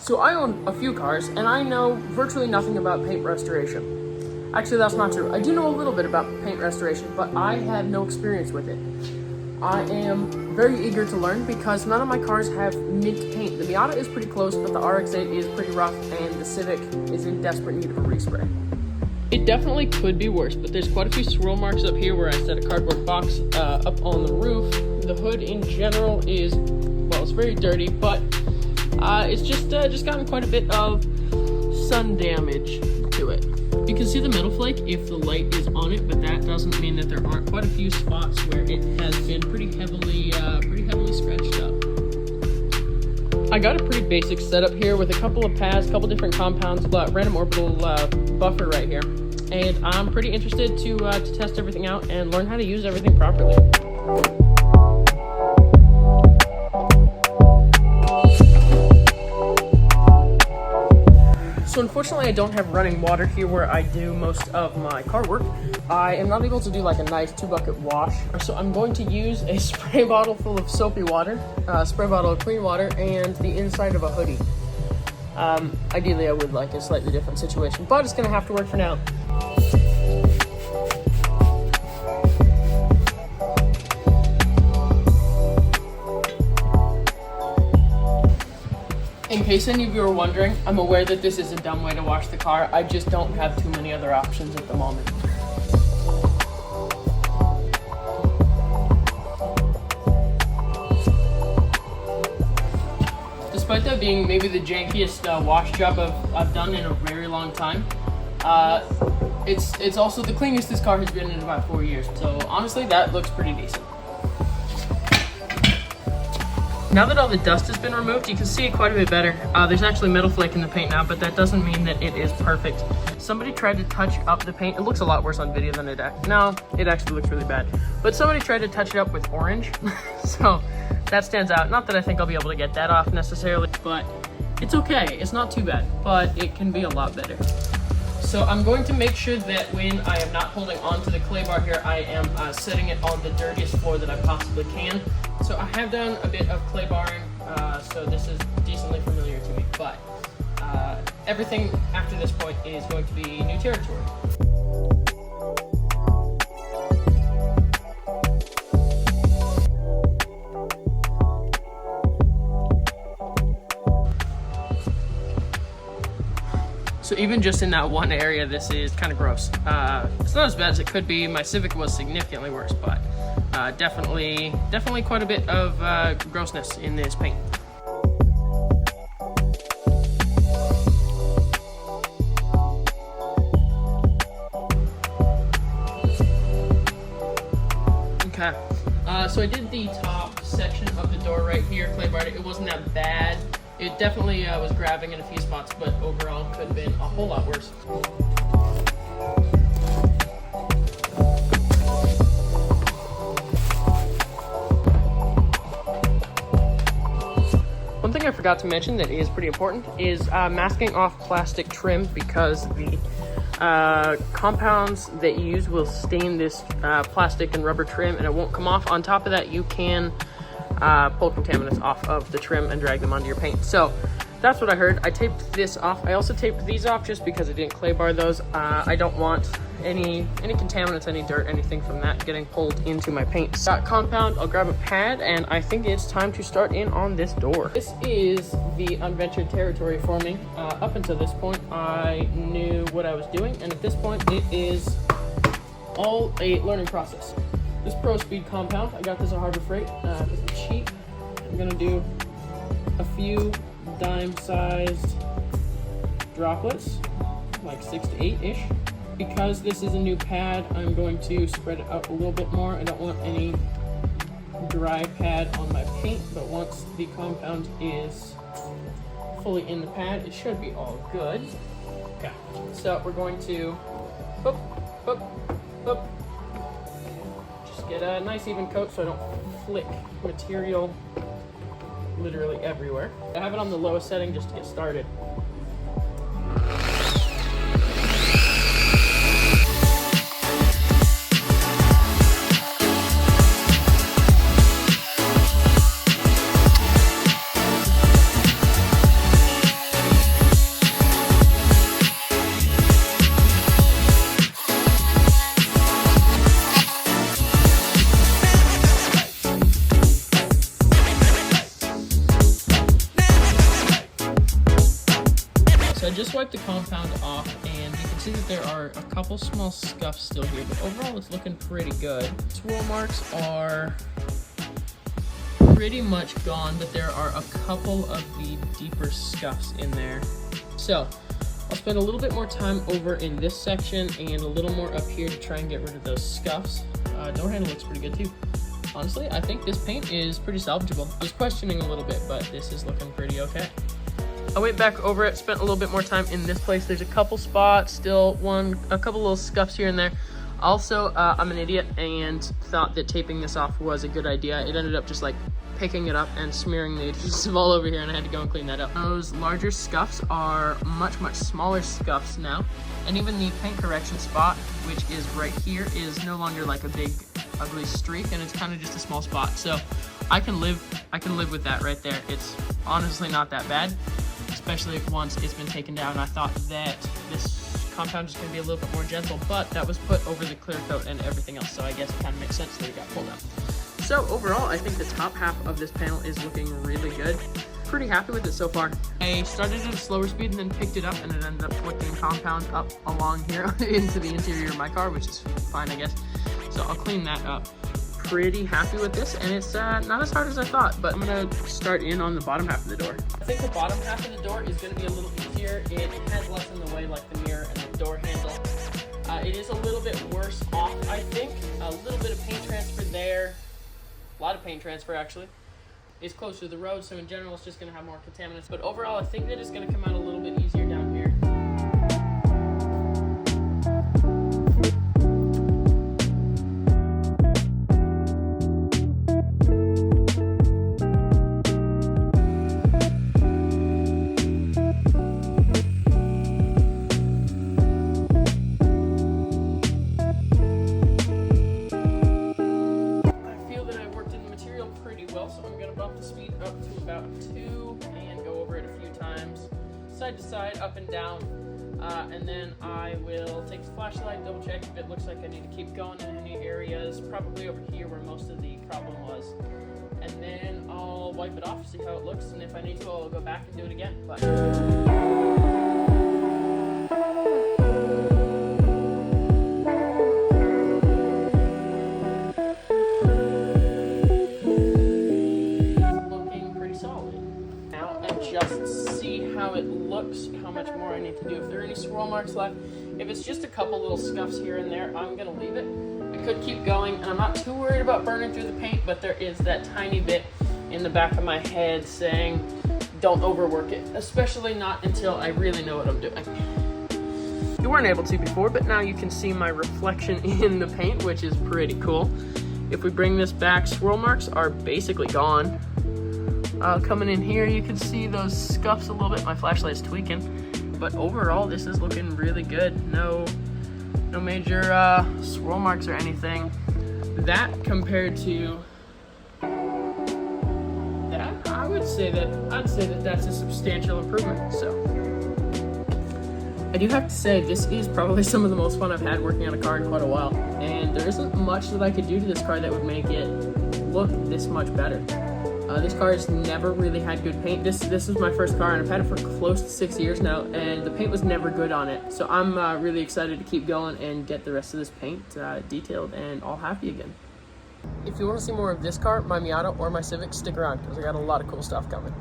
So I own a few cars, and I know virtually nothing about paint restoration. Actually, that's not true. I do know a little bit about paint restoration, but I have no experience with it. I am very eager to learn because none of my cars have mint paint. The Miata is pretty close, but the Rx8 is pretty rough, and the Civic is in desperate need of a respray. It definitely could be worse, but there's quite a few swirl marks up here where I set a cardboard box up on the roof. The hood in general is, well, it's very dirty, but it's just gotten quite a bit of sun damage to it. You can see the metal flake if the light is on it, but that doesn't mean that there aren't quite a few spots where it has been pretty heavily scratched up. I got a pretty basic setup here with a couple of pads, couple different compounds, random orbital buffer right here, and I'm pretty interested to test everything out and learn how to use everything properly. So unfortunately, I don't have running water here where I do most of my car work. I am not able to do like a nice 2-bucket wash. So I'm going to use a spray bottle full of soapy water, spray bottle of clean water, and the inside of a hoodie. Ideally, I would like a slightly different situation, but it's gonna have to work for now. In case any of you are wondering, I'm aware that this is a dumb way to wash the car. I just don't have too many other options at the moment. Despite that being maybe the jankiest wash job I've done in a very long time, it's also the cleanest this car has been in about 4 years. So honestly, that looks pretty decent. Now that all the dust has been removed, you can see it quite a bit better. There's actually metal flake in the paint now, but that doesn't mean that it is perfect. Somebody tried to touch up the paint. It looks a lot worse on video than it actually. No, it actually looks really bad. But somebody tried to touch it up with orange, so that stands out. Not that I think I'll be able to get that off necessarily, but it's okay. It's not too bad, but it can be a lot better. So I'm going to make sure that when I am not holding onto the clay bar here, I am setting it on the dirtiest floor that I possibly can. So I have done a bit of clay barring, so this is decently familiar to me, but everything after this point is going to be new territory. So even just in that one area, this is kind of gross. It's not as bad as it could be. My Civic was significantly worse, but definitely quite a bit of grossness in this paint. Okay, so I did the top section of the door right here, clay barred it. It wasn't that bad. It definitely was grabbing in a few spots, but overall could have been a whole lot worse. One thing I forgot to mention that is pretty important is masking off plastic trim, because the compounds that you use will stain this plastic and rubber trim and it won't come off. On top of that, you can pull contaminants off of the trim and drag them onto your paint. So that's what I heard. I taped this off. I also taped these off just because I didn't clay bar those. I don't want any contaminants, any dirt, anything from that getting pulled into my paint. Got compound, I'll grab a pad, and I think it's time to start in on this door. This is the unventured territory for me. Up until this point, I knew what I was doing, and at this point, it is all a learning process. This Pro Speed compound, I got this at Harbor Freight, because it's cheap. I'm gonna do a few dime-sized droplets, like 6 to 8-ish. Because this is a new pad, I'm going to spread it out a little bit more. I don't want any dry pad on my paint, but once the compound is fully in the pad, it should be all good. Okay, so we're going to boop, boop, boop. Just get a nice even coat so I don't flick material literally everywhere. I have it on the lowest setting just to get started. So I just wiped the compound off, and you can see that there are a couple small scuffs still here, but overall it's looking pretty good. Swirl marks are pretty much gone, but there are a couple of the deeper scuffs in there. So I'll spend a little bit more time over in this section and a little more up here to try and get rid of those scuffs. Door handle looks pretty good too. Honestly, I think this paint is pretty salvageable. I was questioning a little bit, but this is looking pretty okay. I went back over it, spent a little bit more time in this place. There's a couple spots, still a couple little scuffs here and there. Also, I'm an idiot and thought that taping this off was a good idea. It ended up just like picking it up and smearing the adhesive all over here, and I had to go and clean that up. Those larger scuffs are much smaller scuffs now, and even the paint correction spot, which is right here, is no longer like a big ugly streak, and it's kind of just a small spot. So I can live with that right there. It's honestly not that bad, especially once it's been taken down. I thought that this compound is going to be a little bit more gentle, but that was put over the clear coat and everything else, so I guess it kind of makes sense that it got pulled out. So overall, I think the top half of this panel is looking really good. Pretty happy with it so far. I started at a slower speed and then picked it up, and it ended up flicking compound up along here into the interior of my car, which is fine, I guess. So I'll clean that up. Pretty happy with this, and it's not as hard as I thought, but I'm gonna start in on the bottom half of the door. I think the bottom half of the door is gonna be a little easier. It has less in the way, like the mirror and the door handle. It is a little bit worse off, I think. A little bit of paint transfer there. A lot of paint transfer, actually. It's closer to the road, so in general, it's just gonna have more contaminants. But overall, I think that it's gonna come out a little bit easier down here. So I'm going to bump the speed up to about 2 and go over it a few times, side to side, up and down, and then I will take the flashlight, double check if it looks like I need to keep going in any areas, probably over here where most of the problem was, and then I'll wipe it off, see how it looks, and if I need to, I'll go back and do it again. Just see how it looks, how much more I need to do. If there are any swirl marks left, if it's just a couple little scuffs here and there, I'm gonna leave it. I could keep going, and I'm not too worried about burning through the paint, but there is that tiny bit in the back of my head saying, don't overwork it, especially not until I really know what I'm doing. You weren't able to before, but now you can see my reflection in the paint, which is pretty cool. If we bring this back, swirl marks are basically gone. Coming in here, you can see those scuffs a little bit. My flashlight's tweaking, but overall, this is looking really good. No major swirl marks or anything. That compared to that, I'd say that that's a substantial improvement. So I do have to say, this is probably some of the most fun I've had working on a car in quite a while, and there isn't much that I could do to this car that would make it look this much better. This car has never really had good paint. This is my first car, and I've had it for close to 6 years now, and the paint was never good on it. So I'm really excited to keep going and get the rest of this paint detailed and all happy again. If you want to see more of this car, my Miata, or my Civic, stick around because I got a lot of cool stuff coming.